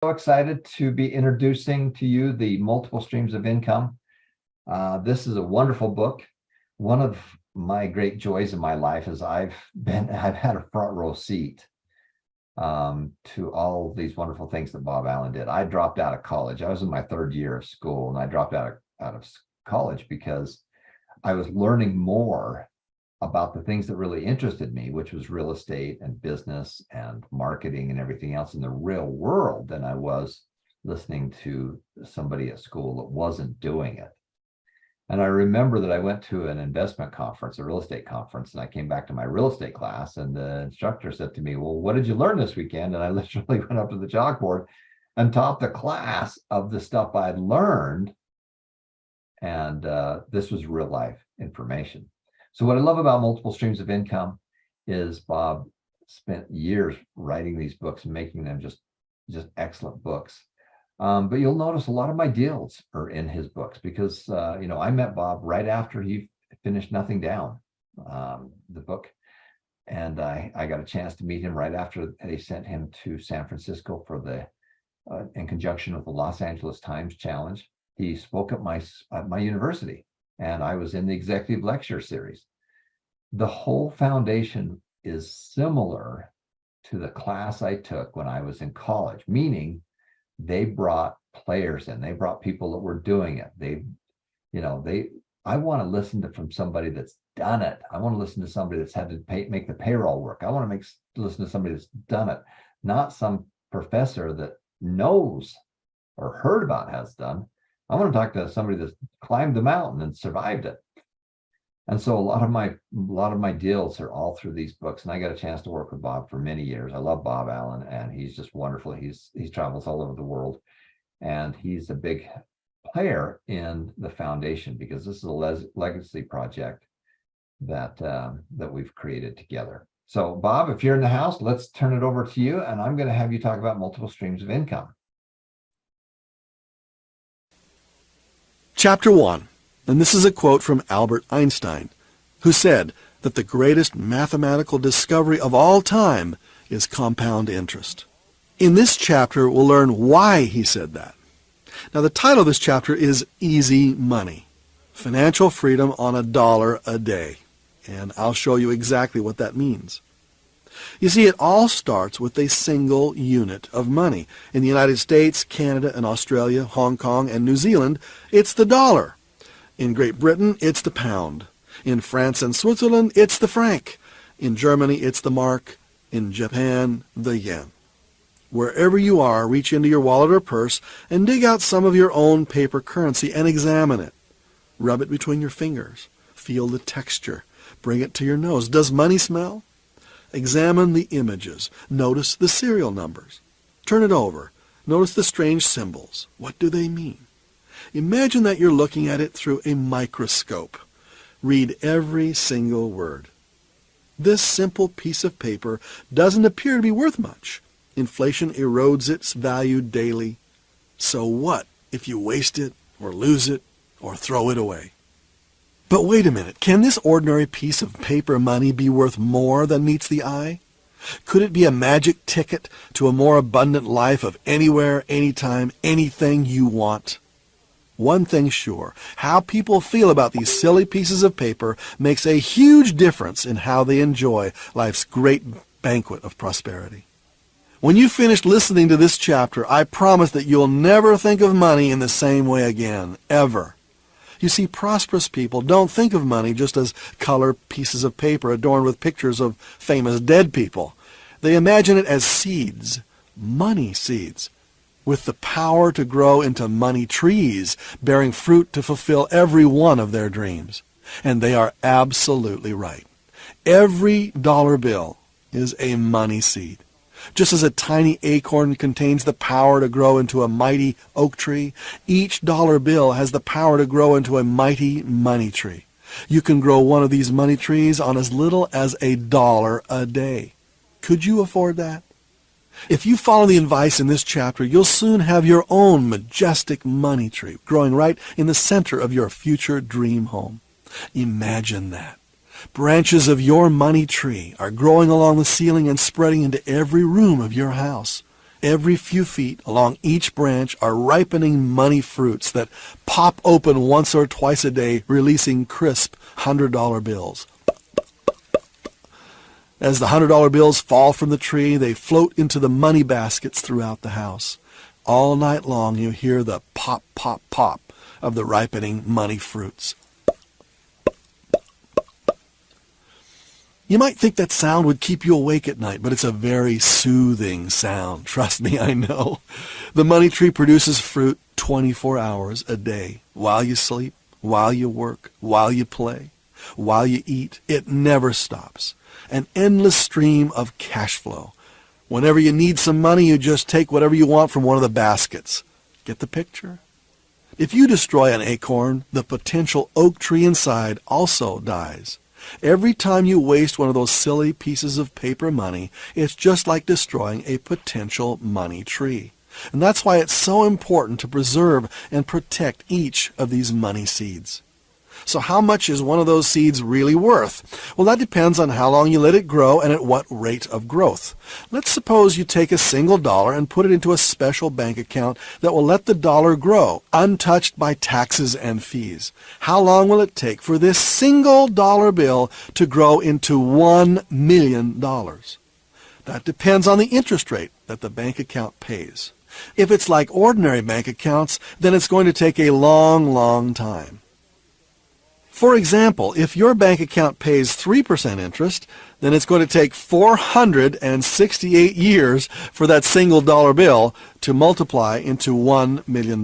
So excited to be introducing to you the Multiple Streams of Income. This is a wonderful book. One of my great joys in my life is I've had a front row seat to all these wonderful things that Bob Allen did. I dropped out of college. I was in my third year of school, and I dropped out of college because I was learning more about the things that really interested me, which was real estate and business and marketing and everything else in the real world, than I was listening to somebody at school that wasn't doing it. And I remember that I went to an investment conference, a real estate conference, and I came back to my real estate class, and the instructor said to me, "Well, what did you learn this weekend?" And I literally went up to the chalkboard and taught the class of the stuff I'd learned. And this was real life information. So what I love about Multiple Streams of Income is Bob spent years writing these books and making them just excellent books. But you'll notice a lot of my deals are in his books because, I met Bob right after he finished Nothing Down, the book. And I got a chance to meet him right after they sent him to San Francisco for in conjunction with the Los Angeles Times Challenge. He spoke at my university, and I was in the executive lecture series. The whole foundation is similar to the class I took when I was in college, meaning they brought players in, they brought people that were doing it. I want to listen from somebody that's done it. I want to listen to somebody that's had to make the payroll work. I want to listen to somebody that's done it, not some professor that knows or heard about has done. I want to talk to somebody that's climbed the mountain and survived it. And so a lot of my deals are all through these books. And I got a chance to work with Bob for many years. I love Bob Allen, and he's just wonderful. He travels all over the world, and he's a big player in the foundation because this is a legacy project that we've created together. So Bob, if you're in the house, let's turn it over to you, and I'm going to have you talk about multiple streams of income. Chapter 1, and this is a quote from Albert Einstein, who said that the greatest mathematical discovery of all time is compound interest. In this chapter, we'll learn why he said that. Now, the title of this chapter is Easy Money, Financial Freedom on $1 a Day, and I'll show you exactly what that means. You see, it all starts with a single unit of money. In the United States, Canada, and Australia, Hong Kong, and New Zealand, it's the dollar. In Great Britain, it's the pound. In France and Switzerland, it's the franc. In Germany, it's the mark. In Japan, the yen. Wherever you are, reach into your wallet or purse and dig out some of your own paper currency and examine it. Rub it between your fingers. Feel the texture. Bring it to your nose. Does money smell? Examine the images. Notice the serial numbers. Turn it over. Notice the strange symbols. What do they mean? Imagine that you're looking at it through a microscope. Read every single word. This simple piece of paper doesn't appear to be worth much. Inflation erodes its value daily. So what if you waste it, or lose it, or throw it away? But wait a minute, can this ordinary piece of paper money be worth more than meets the eye? Could it be a magic ticket to a more abundant life of anywhere, anytime, anything you want? One thing's sure, how people feel about these silly pieces of paper makes a huge difference in how they enjoy life's great banquet of prosperity. When you finish listening to this chapter, I promise that you'll never think of money in the same way again, ever. You see, prosperous people don't think of money just as color pieces of paper adorned with pictures of famous dead people. They imagine it as seeds, money seeds, with the power to grow into money trees, bearing fruit to fulfill every one of their dreams. And they are absolutely right. Every dollar bill is a money seed. Just as a tiny acorn contains the power to grow into a mighty oak tree, each dollar bill has the power to grow into a mighty money tree. You can grow one of these money trees on as little as $1 a day. Could you afford that? If you follow the advice in this chapter, you'll soon have your own majestic money tree growing right in the center of your future dream home. Imagine that. Branches of your money tree are growing along the ceiling and spreading into every room of your house. Every few feet along each branch are ripening money fruits that pop open once or twice a day, releasing crisp $100 bills. As the $100 bills fall from the tree, they float into the money baskets throughout the house. All night long you hear the pop, pop, pop of the ripening money fruits. You might think that sound would keep you awake at night, but it's a very soothing sound. Trust me, I know. The money tree produces fruit 24 hours a day. While you sleep, while you work, while you play, while you eat. It never stops. An endless stream of cash flow. Whenever you need some money, you just take whatever you want from one of the baskets. Get the picture? If you destroy an acorn, the potential oak tree inside also dies. Every time you waste one of those silly pieces of paper money, it's just like destroying a potential money tree. And that's why it's so important to preserve and protect each of these money seeds. So how much is one of those seeds really worth? Well, that depends on how long you let it grow and at what rate of growth. Let's suppose you take a single dollar and put it into a special bank account that will let the dollar grow, untouched by taxes and fees. How long will it take for this single dollar bill to grow into $1 million? That depends on the interest rate that the bank account pays. If it's like ordinary bank accounts, then it's going to take a long, long time. For example, if your bank account pays 3% interest, then it's going to take 468 years for that single dollar bill to multiply into $1 million.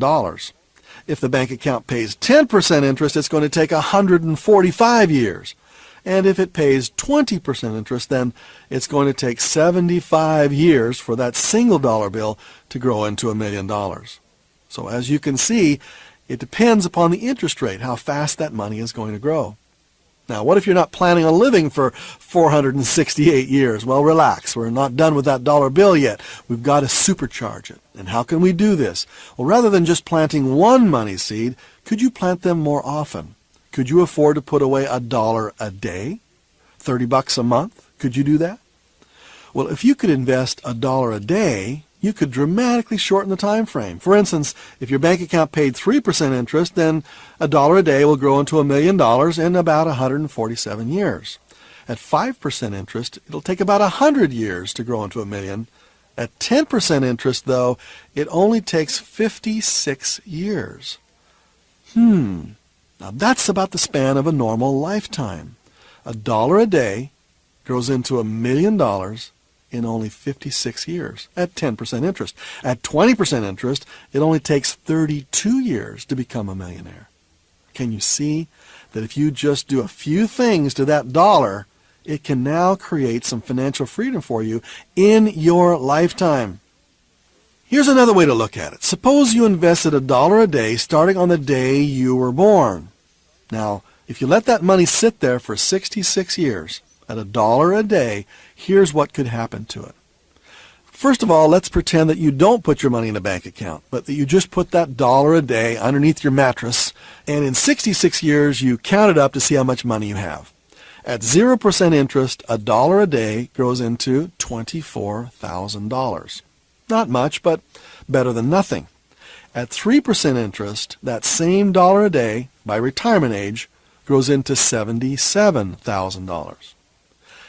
If the bank account pays 10% interest, it's going to take 145 years. And if it pays 20% interest, then it's going to take 75 years for that single dollar bill to grow into $1 million. So as you can see, it depends upon the interest rate, how fast that money is going to grow. Now, what if you're not planning on living for 468 years? Well, relax. We're not done with that dollar bill yet. We've got to supercharge it. And how can we do this? Well, rather than just planting one money seed, could you plant them more often? Could you afford to put away $1 a day? $30 a month? Could you do that? Well, if you could invest $1 a day, you could dramatically shorten the time frame. For instance, if your bank account paid 3% interest, then $1 a day will grow into $1 million in about 147 years. At 5% interest, it'll take about 100 years to grow into $1 million. At 10% interest, though, it only takes 56 years. Now that's about the span of a normal lifetime. $1 a day grows into $1 million in only 56 years at 10% interest. At 20% interest, it only takes 32 years to become a millionaire. Can you see that if you just do a few things to that dollar, it can now create some financial freedom for you in your lifetime? Here's another way to look at it. Suppose you invested $1 a day starting on the day you were born. Now, if you let that money sit there for 66 years, at $1 a day, here's what could happen to it. First of all, let's pretend that you don't put your money in a bank account, but that you just put that $1 a day underneath your mattress, and in 66 years you count it up to see how much money you have. At 0% interest, $1 a day grows into $24,000. Not much, but better than nothing. At 3% interest, that same $1 a day, by retirement age, grows into $77,000.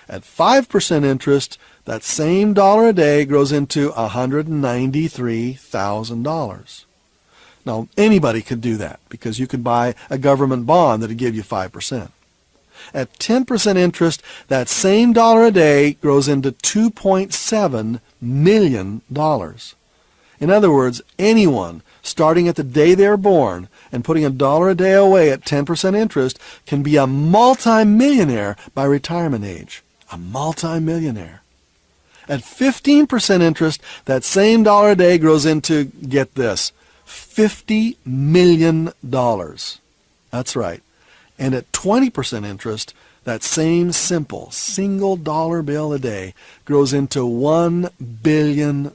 At 5% interest, that same $1 a day grows into $193,000. Now, anybody could do that because you could buy a government bond that would give you 5%. At 10% interest, that same $1 a day grows into $2.7 million. In other words, anyone starting at the day they're born and putting $1 a day away at 10% interest can be a multi-millionaire by retirement age. A multi-millionaire. At 15% interest, that same $1 a day grows into, get this, $50 million. That's right. And at 20% interest, that same simple single dollar bill a day grows into $1 billion.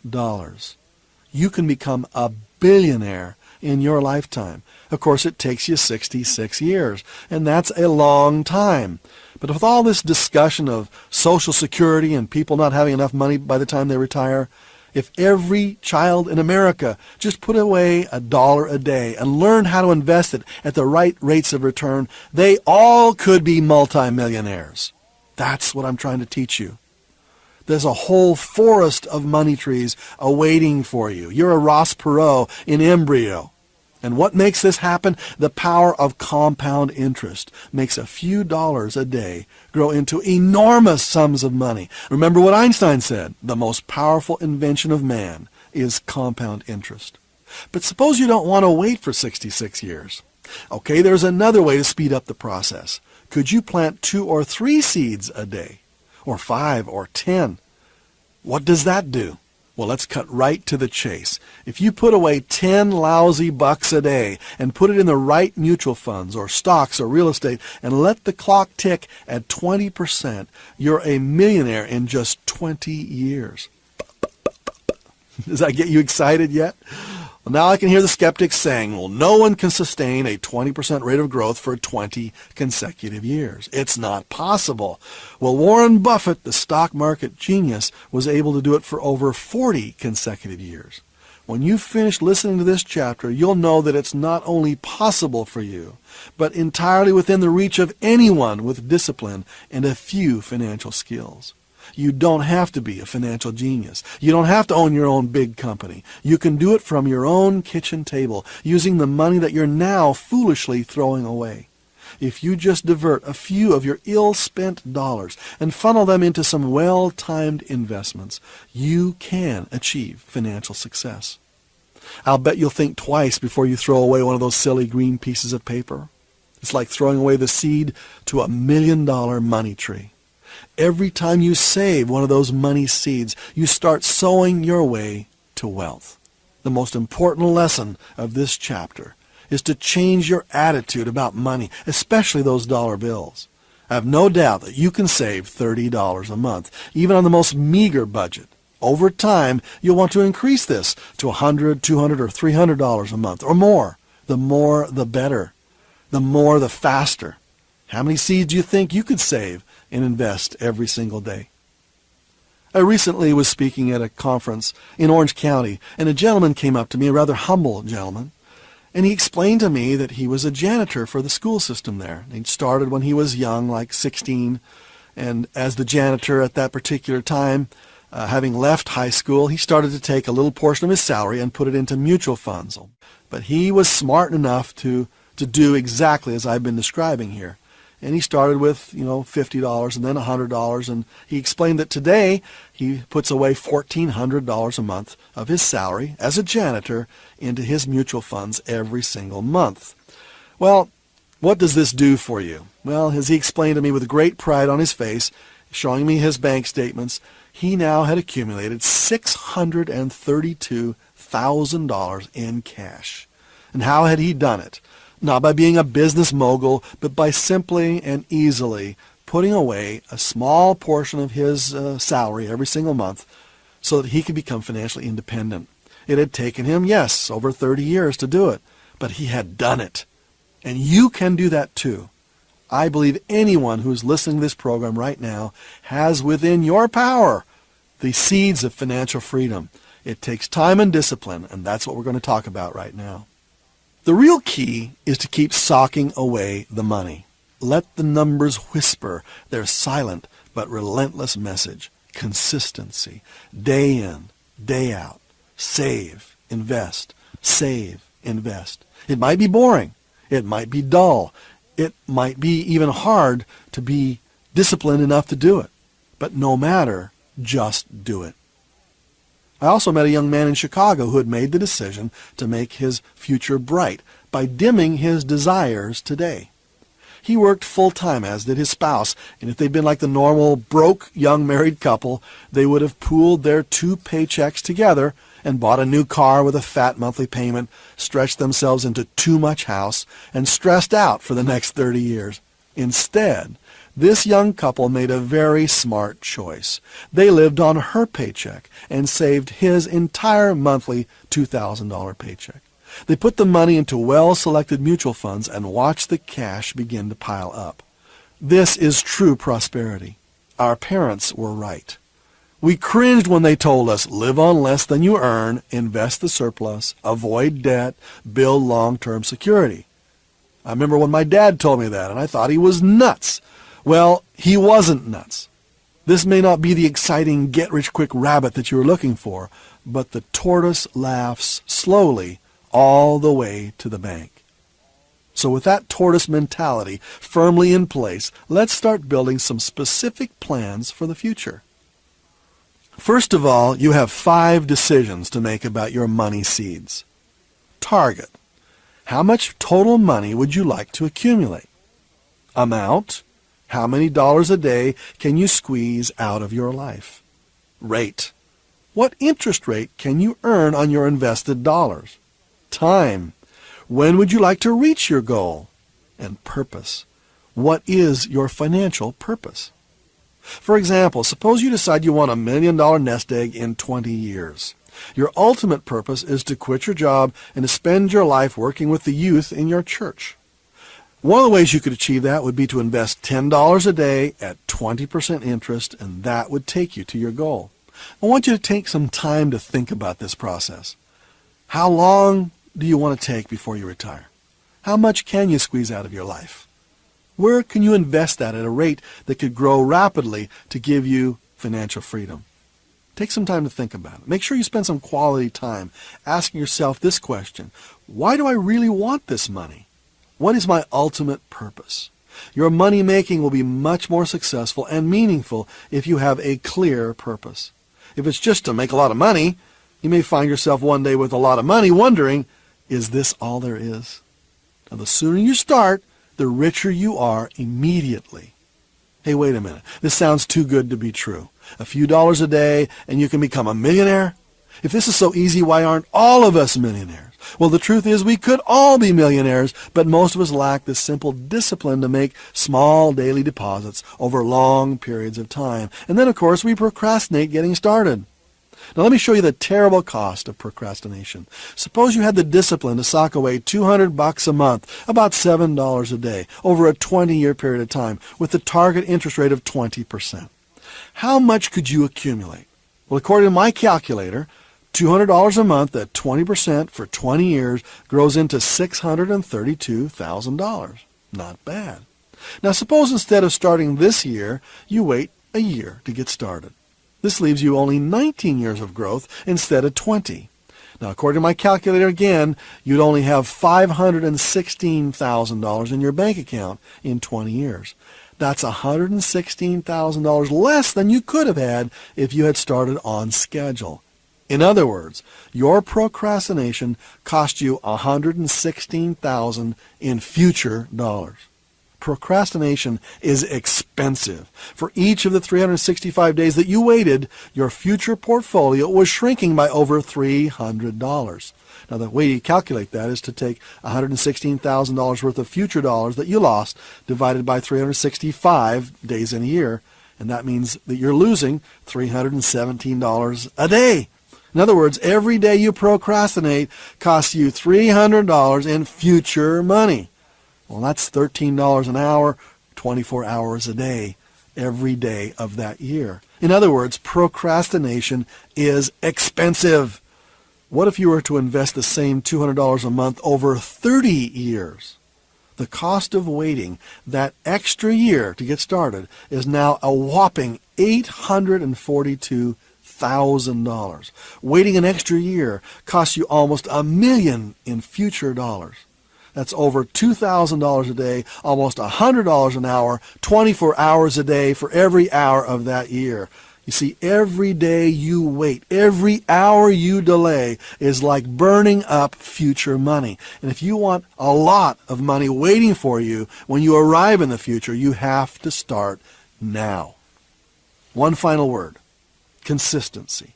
You can become a billionaire in your lifetime. Of course, it takes you 66 years, and that's a long time. But with all this discussion of Social Security and people not having enough money by the time they retire, If every child in America just put away $1 a day and learned how to invest it at the right rates of return, they all could be multimillionaires. That's what I'm trying to teach you. There's a whole forest of money trees awaiting for you. You're a Ross Perot in embryo. And what makes this happen? The power of compound interest makes a few dollars a day grow into enormous sums of money. Remember what Einstein said, the most powerful invention of man is compound interest. But suppose you don't want to wait for 66 years. Okay, there's another way to speed up the process. Could you plant 2 or 3 seeds a day? Or 5 or 10? What does that do? Well, let's cut right to the chase. If you put away 10 lousy bucks a day and put it in the right mutual funds or stocks or real estate and let the clock tick at 20%, you're a millionaire in just 20 years. Does that get you excited yet? Well, now I can hear the skeptics saying, well, no one can sustain a 20% rate of growth for 20 consecutive years. It's not possible. Well, Warren Buffett, the stock market genius, was able to do it for over 40 consecutive years. When you finish listening to this chapter, you'll know that it's not only possible for you, but entirely within the reach of anyone with discipline and a few financial skills. You don't have to be a financial genius. You don't have to own your own big company. You can do it from your own kitchen table, using the money that you're now foolishly throwing away. If you just divert a few of your ill-spent dollars and funnel them into some well-timed investments, you can achieve financial success. I'll bet you'll think twice before you throw away one of those silly green pieces of paper. It's like throwing away the seed to $1 million money tree. Every time you save one of those money seeds, you start sowing your way to wealth. The most important lesson of this chapter is to change your attitude about money, especially those dollar bills. I have no doubt that you can save $30 a month, even on the most meager budget. Over time, you'll want to increase this to $100, $200, or $300 a month or more. The more, the better. The more, the faster. How many seeds do you think you could save and invest every single day? I recently was speaking at a conference in Orange County, and a gentleman came up to me, a rather humble gentleman, and he explained to me that he was a janitor for the school system there. He'd started when he was young, like 16, and as the janitor at that particular time, having left high school, he started to take a little portion of his salary and put it into mutual funds. But he was smart enough to do exactly as I've been describing here. And he started with, $50 and then $100. And he explained that today he puts away $1,400 a month of his salary as a janitor into his mutual funds every single month. Well, what does this do for you? Well, as he explained to me with great pride on his face, showing me his bank statements, he now had accumulated $632,000 in cash. And how had he done it? Not by being a business mogul, but by simply and easily putting away a small portion of his salary every single month so that he could become financially independent. It had taken him, yes, over 30 years to do it, but he had done it. And you can do that too. I believe anyone who's listening to this program right now has within your power the seeds of financial freedom. It takes time and discipline, and that's what we're going to talk about right now. The real key is to keep socking away the money. Let the numbers whisper their silent but relentless message. Consistency. Day in, day out. Save, invest. Save, invest. It might be boring. It might be dull. It might be even hard to be disciplined enough to do it. But no matter, just do it. I also met a young man in Chicago who had made the decision to make his future bright by dimming his desires today. He worked full-time, as did his spouse, and if they'd been like the normal broke young married couple, they would have pooled their 2 paychecks together and bought a new car with a fat monthly payment, stretched themselves into too much house, and stressed out for the next 30 years. Instead, this young couple made a very smart choice. They lived on her paycheck and saved his entire monthly $2,000 paycheck. They put the money into well-selected mutual funds and watched the cash begin to pile up. This is true prosperity. Our parents were right. We cringed when they told us, live on less than you earn, invest the surplus, avoid debt, build long-term security. I remember when my dad told me that, and I thought he was nuts. Well, he wasn't nuts. This may not be the exciting get-rich-quick rabbit that you were looking for, but the tortoise laughs slowly all the way to the bank. So with that tortoise mentality firmly in place, let's start building some specific plans for the future. First of all, you have 5 decisions to make about your money seeds. Target. How much total money would you like to accumulate? Amount. How many dollars a day can you squeeze out of your life? Rate. What interest rate can you earn on your invested dollars? Time. When would you like to reach your goal? And purpose. What is your financial purpose? For example, suppose you decide you want $1 million nest egg in 20 years. Your ultimate purpose is to quit your job and to spend your life working with the youth in your church. One of the ways you could achieve that would be to invest $10 a day at 20% interest, and that would take you to your goal. I want you to take some time to think about this process. How long do you want to take before you retire? How much can you squeeze out of your life? Where can you invest that at a rate that could grow rapidly to give you financial freedom? Take some time to think about it. Make sure you spend some quality time asking yourself this question: why do I really want this money? What is my ultimate purpose? Your money making will be much more successful and meaningful if you have a clear purpose. If it's just to make a lot of money, you may find yourself one day with a lot of money wondering, is this all there is? Now, the sooner you start, the richer you are immediately. Hey, wait a minute. This sounds too good to be true. A few dollars a day and you can become a millionaire? If this is so easy, why aren't all of us millionaires? Well, the truth is we could all be millionaires, but most of us lack the simple discipline to make small daily deposits over long periods of time. And then, of course, we procrastinate getting started. Now, let me show you the terrible cost of procrastination. Suppose you had the discipline to sock away $200 a month, about $7 a day, over a 20-year period of time, with the target interest rate of 20%. How much could you accumulate? Well, according to my calculator, $200 a month at 20% for 20 years grows into $632,000. Not bad. Now, suppose instead of starting this year, you wait a year to get started. This leaves you only 19 years of growth instead of 20. Now, according to my calculator again, you'd only have $516,000 in your bank account in 20 years. That's $116,000 less than you could have had if you had started on schedule. In other words, your procrastination cost you $116,000 in future dollars. Procrastination is expensive. For each of the 365 days that you waited, your future portfolio was shrinking by over $300. Now, the way you calculate that is to take $116,000 worth of future dollars that you lost divided by 365 days in a year, and that means that you're losing $317 a day. In other words, every day you procrastinate costs you $300 in future money. Well, that's $13 an hour, 24 hours a day, every day of that year. In other words, procrastination is expensive. What if you were to invest the same $200 a month over 30 years? The cost of waiting that extra year to get started is now a whopping $842,000. Waiting an extra year costs you almost $1 million in future dollars. That's over $2,000 a day, almost $100 an hour, 24 hours a day for every hour of that year. You see, every day you wait, every hour you delay is like burning up future money. And if you want a lot of money waiting for you when you arrive in the future, you have to start now. One final word: consistency.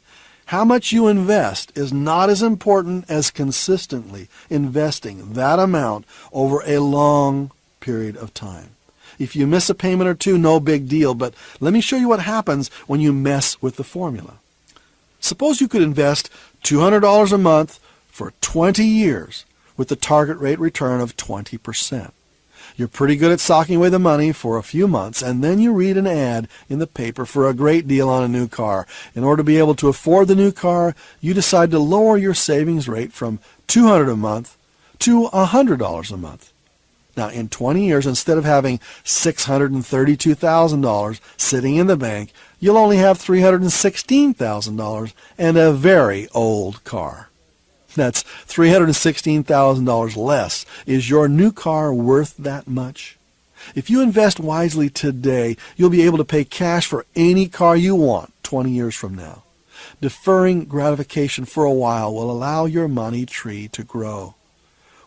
How much you invest is not as important as consistently investing that amount over a long period of time. If you miss a payment or two, no big deal, but let me show you what happens when you mess with the formula. Suppose you could invest $200 a month for 20 years with the target rate return of 20%. You're pretty good at socking away the money for a few months, and then you read an ad in the paper for a great deal on a new car. In order to be able to afford the new car, you decide to lower your savings rate from $200 a month to $100 a month. Now, in 20 years, instead of having $632,000 sitting in the bank, you'll only have $316,000 and a very old car. That's $316,000 less. Is your new car worth that much? If you invest wisely today, you'll be able to pay cash for any car you want 20 years from now. Deferring gratification for a while will allow your money tree to grow.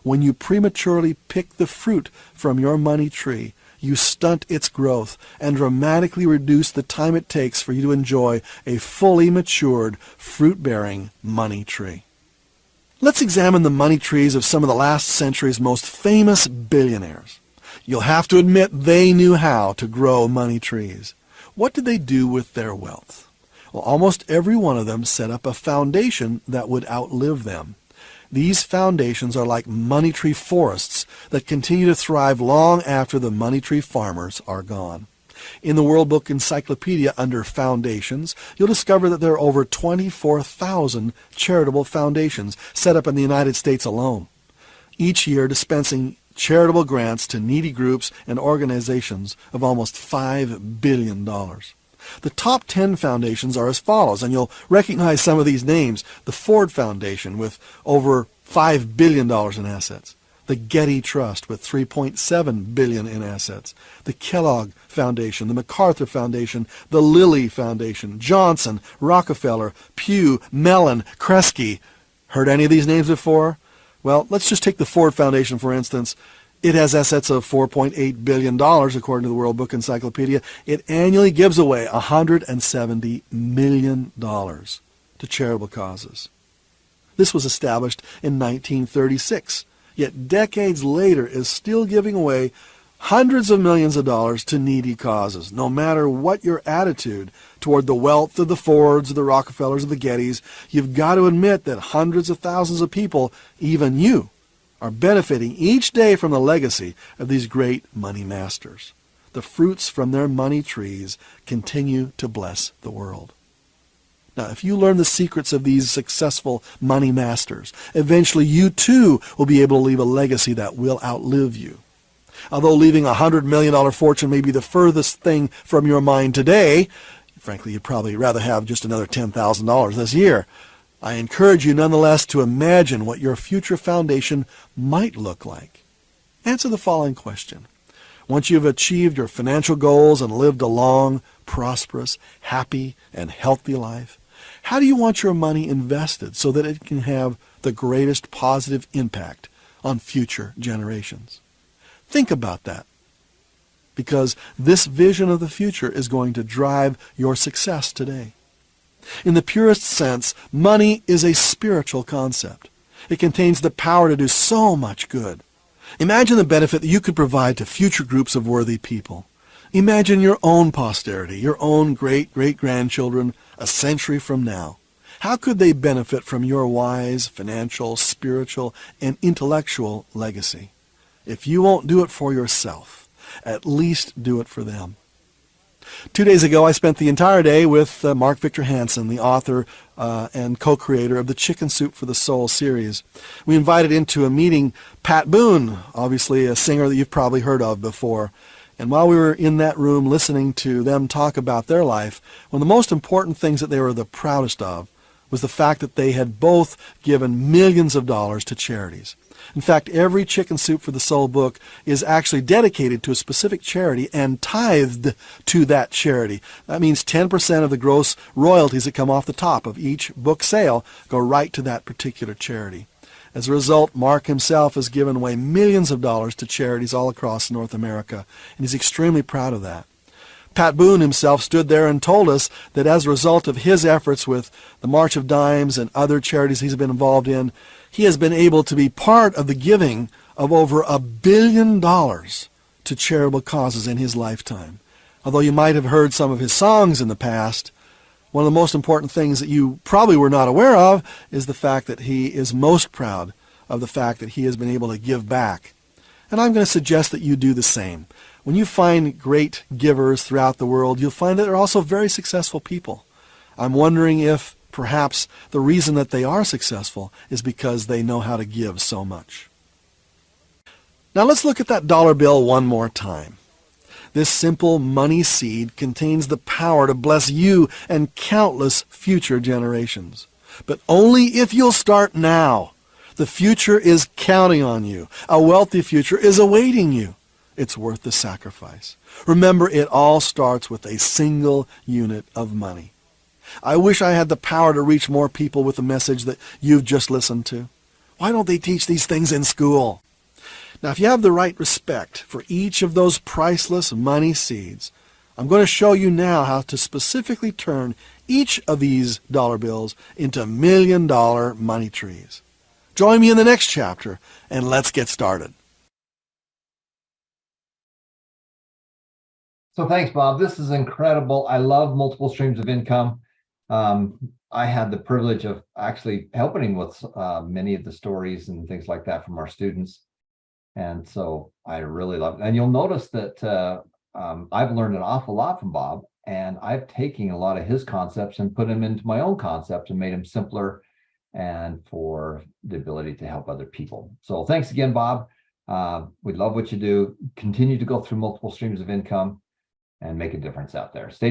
When you prematurely pick the fruit from your money tree, you stunt its growth and dramatically reduce the time it takes for you to enjoy a fully matured, fruit-bearing money tree. Let's examine the money trees of some of the last century's most famous billionaires. You'll have to admit they knew how to grow money trees. What did they do with their wealth? Well, almost every one of them set up a foundation that would outlive them. These foundations are like money tree forests that continue to thrive long after the money tree farmers are gone. In the World Book Encyclopedia under Foundations, you'll discover that there are over 24,000 charitable foundations set up in the United States alone, each year dispensing charitable grants to needy groups and organizations of almost $5 billion. The top 10 foundations are as follows, and you'll recognize some of these names. The Ford Foundation with over $5 billion in assets. The Getty Trust with $3.7 billion in assets. The Kellogg Foundation, the MacArthur Foundation, the Lilly Foundation, Johnson, Rockefeller, Pew, Mellon, Kresge. Heard any of these names before? Well, let's just take the Ford Foundation, for instance. It has assets of $4.8 billion, according to the World Book Encyclopedia. It annually gives away $170 million to charitable causes. This was established in 1936, yet decades later is still giving away hundreds of millions of dollars to needy causes. No matter what your attitude toward the wealth of the Fords, the Rockefellers, or the Gettys, you've got to admit that hundreds of thousands of people, even you, are benefiting each day from the legacy of these great money masters. The fruits from their money trees continue to bless the world. Now, if you learn the secrets of these successful money masters, eventually you too will be able to leave a legacy that will outlive you. Although leaving a $100 million fortune may be the furthest thing from your mind today, frankly, you'd probably rather have just another $10,000 this year. I encourage you nonetheless to imagine what your future foundation might look like. Answer the following question. Once you've achieved your financial goals and lived a long, prosperous, happy, and healthy life, how do you want your money invested so that it can have the greatest positive impact on future generations? Think about that, because this vision of the future is going to drive your success today. In the purest sense, money is a spiritual concept. It contains the power to do so much good. Imagine the benefit that you could provide to future groups of worthy people. Imagine your own posterity, your own great-great-grandchildren a century from now. How could they benefit from your wise, financial, spiritual, and intellectual legacy? If you won't do it for yourself, at least do it for them. 2 days ago, I spent the entire day with Mark Victor Hansen, the author and co-creator of the Chicken Soup for the Soul series. We invited into a meeting Pat Boone, obviously a singer that you've probably heard of before. And while we were in that room listening to them talk about their life, one of the most important things that they were the proudest of was the fact that they had both given millions of dollars to charities. In fact, every Chicken Soup for the Soul book is actually dedicated to a specific charity and tithed to that charity. That means 10% of the gross royalties that come off the top of each book sale go right to that particular charity. As a result, Mark himself has given away millions of dollars to charities all across North America, and he's extremely proud of that. Pat Boone himself stood there and told us that as a result of his efforts with the March of Dimes and other charities he's been involved in, he has been able to be part of the giving of over $1 billion to charitable causes in his lifetime. Although you might have heard some of his songs in the past, one of the most important things that you probably were not aware of is the fact that he is most proud of the fact that he has been able to give back. And I'm going to suggest that you do the same. When you find great givers throughout the world, you'll find that they're also very successful people. I'm wondering if perhaps the reason that they are successful is because they know how to give so much. Now let's look at that dollar bill one more time. This simple money seed contains the power to bless you and countless future generations. But only if you'll start now. The future is counting on you. A wealthy future is awaiting you. It's worth the sacrifice. Remember, it all starts with a single unit of money. I wish I had the power to reach more people with the message that you've just listened to. Why don't they teach these things in school? Now, if you have the right respect for each of those priceless money seeds, I'm going to show you now how to specifically turn each of these dollar bills into million-dollar money trees. Join me in the next chapter, and let's get started. So thanks, Bob. This is incredible. I love multiple streams of income. I had the privilege of actually helping with many of the stories and things like that from our students. And so I really love it. And you'll notice that I've learned an awful lot from Bob, and I've taken a lot of his concepts and put them into my own concepts and made them simpler and for the ability to help other people. So thanks again, Bob. We love what you do. Continue to go through multiple streams of income and make a difference out there. Stay